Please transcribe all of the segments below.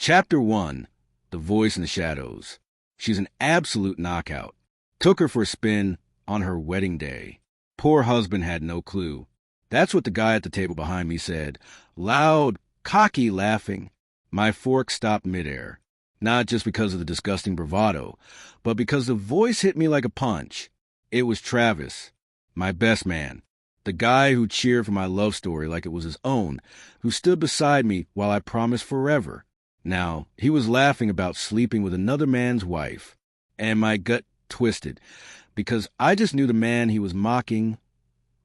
Chapter 1, The Voice in the Shadows. She's an absolute knockout. Took her for a spin on her wedding day. Poor husband had no clue. That's what the guy at the table behind me said, loud, cocky laughing. My fork stopped midair, not just because of the disgusting bravado, but because the voice hit me like a punch. It was Travis, my best man, the guy who cheered for my love story like it was his own, who stood beside me while I promised forever. Now, he was laughing about sleeping with another man's wife, and my gut twisted, because I just knew the man he was mocking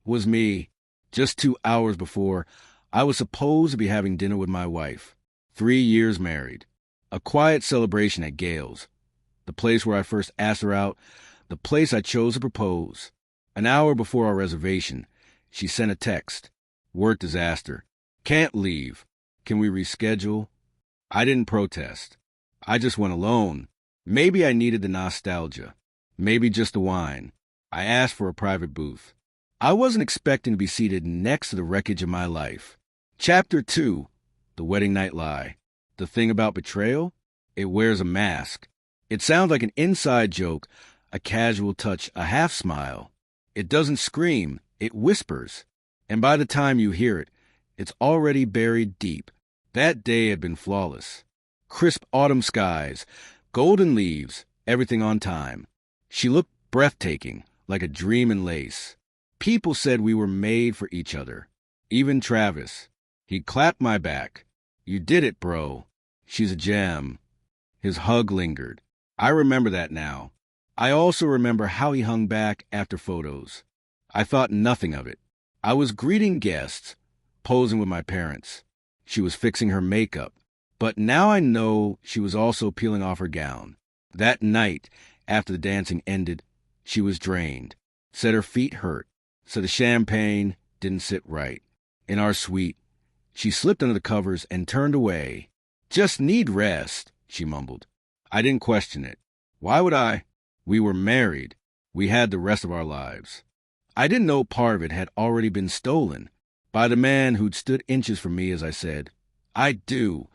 was me. Just 2 hours before, I was supposed to be having dinner with my wife, 3 years married. A quiet celebration at Gale's, the place where I first asked her out, the place I chose to propose. An hour before our reservation, she sent a text. Work disaster. Can't leave. Can we reschedule? I didn't protest. I just went alone. Maybe I needed the nostalgia. Maybe just the wine. I asked for a private booth. I wasn't expecting to be seated next to the wreckage of my life. Chapter 2, The Wedding Night Lie. The thing about betrayal? It wears a mask. It sounds like an inside joke, a casual touch, a half smile. It doesn't scream, it whispers. And by the time you hear it, it's already buried deep. That day had been flawless. Crisp autumn skies, golden leaves, everything on time. She looked breathtaking, like a dream in lace. People said we were made for each other. Even Travis. He clapped my back. You did it, bro. She's a gem. His hug lingered. I remember that now. I also remember how he hung back after photos. I thought nothing of it. I was greeting guests, posing with my parents. She was fixing her makeup. But now I know she was also peeling off her gown. That night, after the dancing ended, she was drained. Said her feet hurt. So the champagne didn't sit right. In our suite, she slipped under the covers and turned away. Just need rest, she mumbled. I didn't question it. Why would I? We were married. We had the rest of our lives. I didn't know part of it had already been stolen by the man who'd stood inches from me as I said, I do.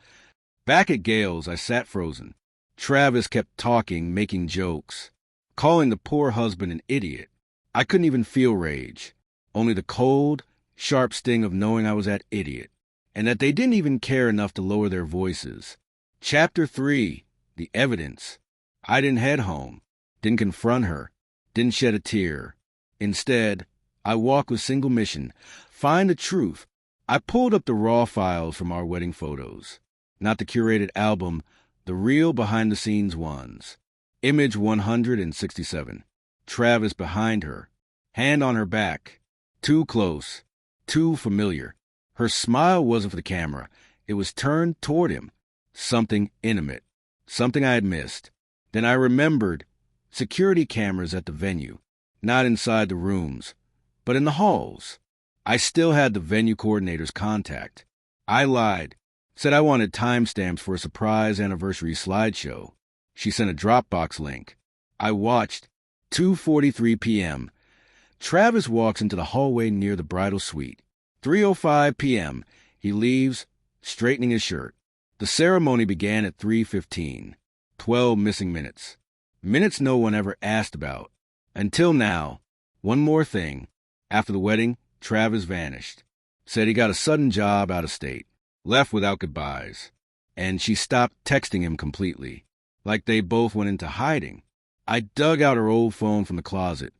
Back at Gale's, I sat frozen. Travis kept talking, making jokes, calling the poor husband an idiot. I couldn't even feel rage, only the cold, sharp sting of knowing I was that idiot, and that they didn't even care enough to lower their voices. Chapter 3, The Evidence. I didn't head home, didn't confront her, didn't shed a tear. Instead, I walked with single mission, find the truth. I pulled up the raw files from our wedding photos, not the curated album, the real behind-the-scenes ones. Image 167. Travis behind her, hand on her back, too close, too familiar. Her smile wasn't for the camera. It was turned toward him. Something intimate, something I had missed. Then I remembered security cameras at the venue, not inside the rooms, but in the halls. I still had the venue coordinator's contact. I lied, said I wanted timestamps for a surprise anniversary slideshow. She sent a Dropbox link. I watched. 2:43 p.m. Travis walks into the hallway near the bridal suite. 3:05 p.m. He leaves, straightening his shirt. The ceremony began at 3:15. 12 missing minutes. Minutes no one ever asked about. Until now. One more thing. After the wedding, Travis vanished. Said he got a sudden job out of state. Left without goodbyes. And she stopped texting him completely. Like they both went into hiding. I dug out her old phone from the closet,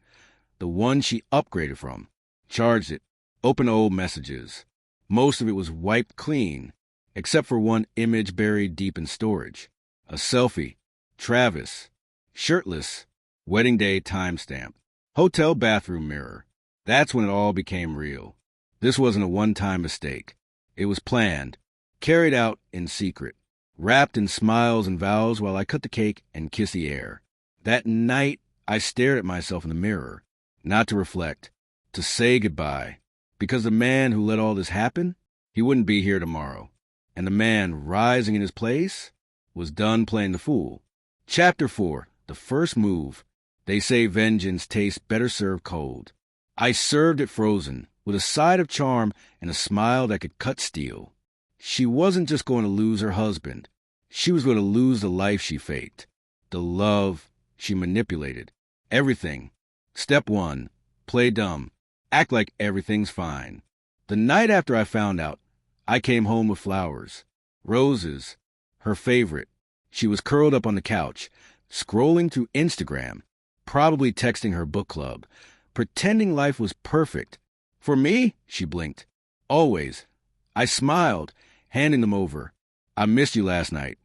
the one she upgraded from, charged it, opened old messages. Most of it was wiped clean, except for one image buried deep in storage. A selfie. Travis. Shirtless. Wedding day timestamp. Hotel bathroom mirror. That's when it all became real. This wasn't a one-time mistake. It was planned, carried out in secret, wrapped in smiles and vows while I cut the cake and kissed the air. That night, I stared at myself in the mirror, not to reflect, to say goodbye, because the man who let all this happen, he wouldn't be here tomorrow. And the man rising in his place was done playing the fool. Chapter 4, The First Move. They say vengeance tastes better served cold. I served it frozen, with a side of charm and a smile that could cut steel. She wasn't just going to lose her husband. She was going to lose the life she faked, the love she manipulated, everything. Step 1, play dumb, act like everything's fine. The night after I found out, I came home with flowers, roses, her favorite. She was curled up on the couch, scrolling through Instagram, probably texting her book club, pretending life was perfect. For me, she blinked. Always. I smiled, handing them over. I missed you last night.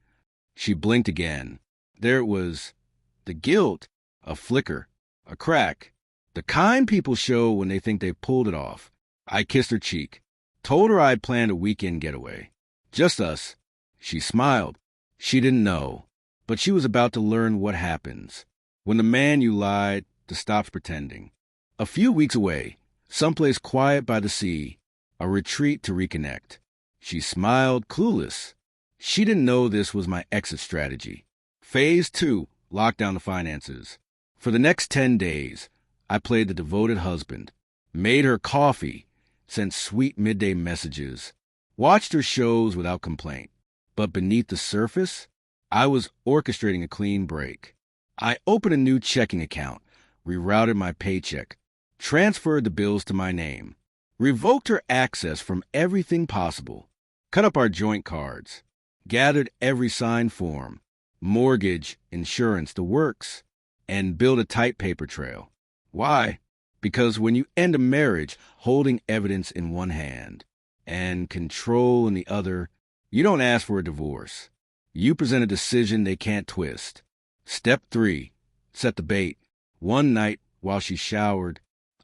She blinked again. There it was. The guilt. A flicker. A crack. The kind people show when they think they've pulled it off. I kissed her cheek. Told her I'd planned a weekend getaway. Just us. She smiled. She didn't know. But she was about to learn what happens when the man you lied to stops pretending. A few weeks away, someplace quiet by the sea, a retreat to reconnect. She smiled, clueless. She didn't know this was my exit strategy. Phase 2, lock down the finances. For the next 10 days, I played the devoted husband, made her coffee, sent sweet midday messages, watched her shows without complaint. But beneath the surface, I was orchestrating a clean break. I opened a new checking account, rerouted my paycheck, transferred the bills to my name, revoked her access from everything possible, cut up our joint cards, gathered every signed form, mortgage, insurance, the works, and built a tight paper trail. Why? Because when you end a marriage holding evidence in one hand and control in the other, you don't ask for a divorce. You present a decision they can't twist. Step 3, set the bait. One night, while she showered,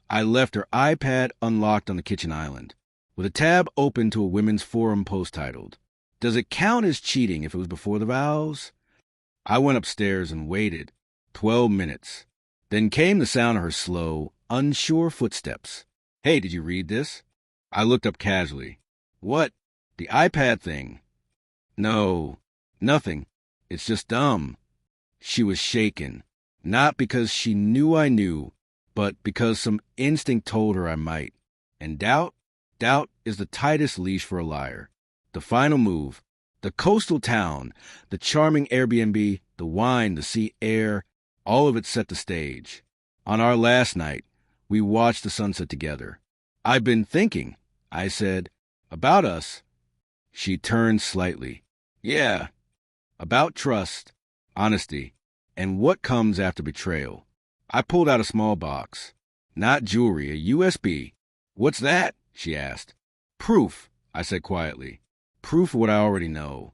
I left her iPad unlocked on the kitchen island, with a tab open to a women's forum post titled, "Does it count as cheating if it was before the vows?" I went upstairs and waited 12 minutes. Then came the sound of her slow, unsure footsteps. "Hey, did you read this?" I looked up casually. "What? The iPad thing?" "No, nothing. It's just dumb." She was shaken, not because she knew I knew, but because some instinct told her I might. And doubt is the tightest leash for a liar. The final move, the coastal town, the charming Airbnb, the wine, the sea air, all of it set the stage. On our last night, we watched the sunset together. "I've been thinking," I said, "about us." She turned slightly. "Yeah, about trust, honesty, and what comes after betrayal." I pulled out a small box. "Not jewelry, a USB. "What's that?" she asked. "Proof," I said quietly. "Proof of what I already know."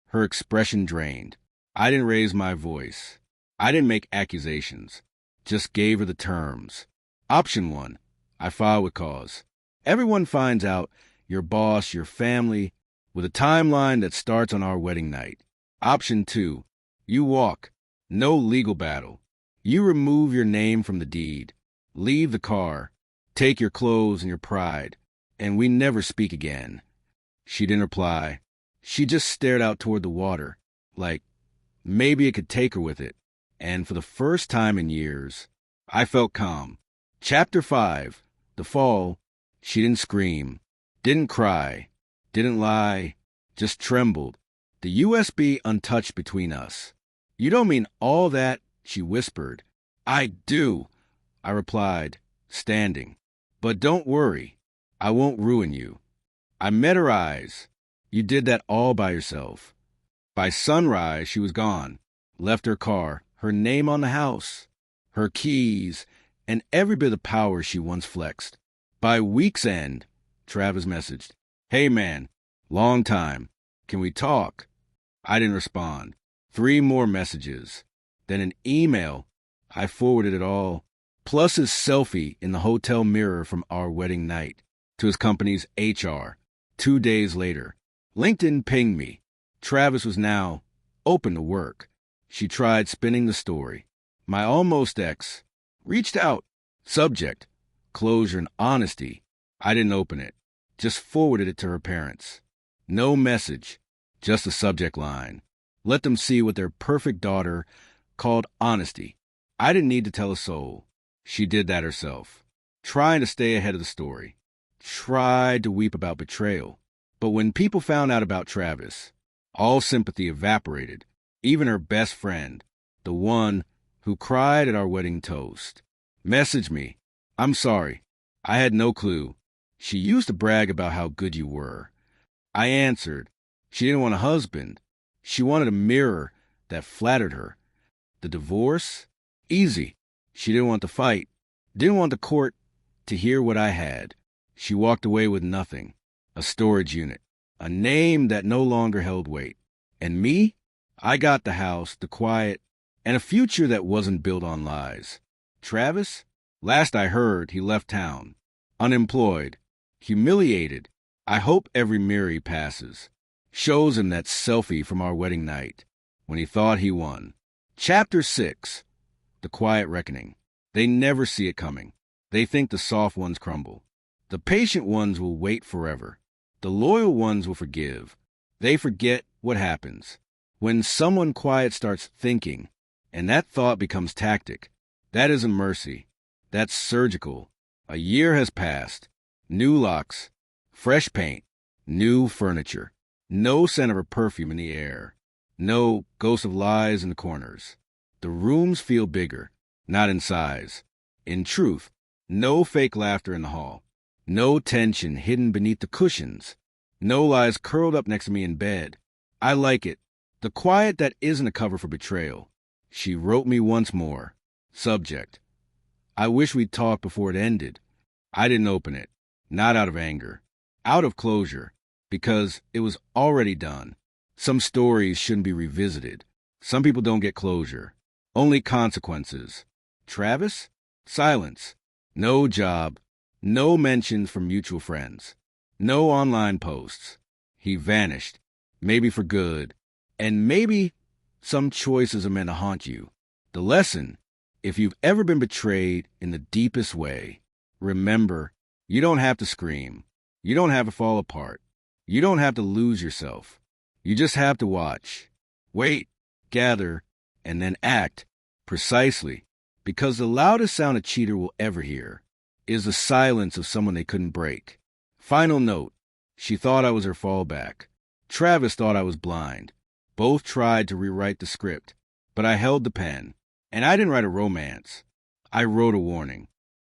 Her expression drained. I didn't raise my voice. I didn't make accusations. Just gave her the terms. Option 1, I filed with cause. Everyone finds out, your boss, your family, with a timeline that starts on our wedding night. Option 2, you walk. No legal battle. You remove your name from the deed. Leave the car. Take your clothes and your pride. And we never speak again. She didn't reply. She just stared out toward the water, like maybe it could take her with it. And for the first time in years, I felt calm. Chapter 5, the fall. She didn't scream, didn't cry, didn't lie, just trembled. The USB untouched between us. "You don't mean all that?" she whispered. "I do," I replied, standing. "But don't worry, I won't ruin you." I met her eyes. "You did that all by yourself." By sunrise, she was gone. Left her car, her name on the house, her keys, and every bit of power she once flexed. By week's end, Travis messaged, "Hey man, long time. Can we talk?" I didn't respond. 3 more messages. Then an email. I forwarded it all, plus his selfie in the hotel mirror from our wedding night, to his company's HR. 2 days later, LinkedIn pinged me. Travis was now open to work. She tried spinning the story. My almost ex reached out. Subject, closure and honesty. I didn't open it. Just forwarded it to her parents. No message, just a subject line. Let them see what their perfect daughter called honesty. I didn't need to tell a soul. She did that herself. Trying to stay ahead of the story. Tried to weep about betrayal. But when people found out about Travis, All sympathy evaporated. Even her best friend, the one who cried at our wedding toast, messaged me, "I'm sorry. I had no clue. She used to brag about how good you were." I answered, she didn't want a husband. She wanted a mirror that flattered her. The divorce? Easy. She didn't want to fight. Didn't want the court to hear what I had. She walked away with nothing. A storage unit. A name that no longer held weight. And me? I got the house, the quiet, and a future that wasn't built on lies. Travis? Last I heard, he left town. Unemployed. Humiliated. I hope every mirror he passes shows him that selfie from our wedding night when he thought he won. Chapter 6. The Quiet Reckoning. They never see it coming. They think the soft ones crumble. The patient ones will wait forever. The loyal ones will forgive. They forget what happens when someone quiet starts thinking, and that thought becomes tactic. That isn't mercy. That's surgical. A year has passed. New locks, fresh paint, new furniture. No scent of her perfume in the air. No ghost of lies in the corners. The rooms feel bigger, not in size. In truth, no fake laughter in the hall. No tension hidden beneath the cushions. No lies curled up next to me in bed. I like it. The quiet that isn't a cover for betrayal. She wrote me once more. Subject: I wish we'd talked before it ended. I didn't open it. Not out of anger. Out of closure. Because it was already done. Some stories shouldn't be revisited. Some people don't get closure. Only consequences. Travis? Silence. No job. No mentions from mutual friends. No online posts. He vanished. Maybe for good. And maybe some choices are meant to haunt you. The lesson: if you've ever been betrayed in the deepest way, remember, you don't have to scream. You don't have to fall apart. You don't have to lose yourself. You just have to watch, wait, gather, and then act precisely. Because the loudest sound a cheater will ever hear is the silence of someone they couldn't break. Final note: she thought I was her fallback. Travis thought I was blind. Both tried to rewrite the script, but I held the pen. And I didn't write a romance. I wrote a warning.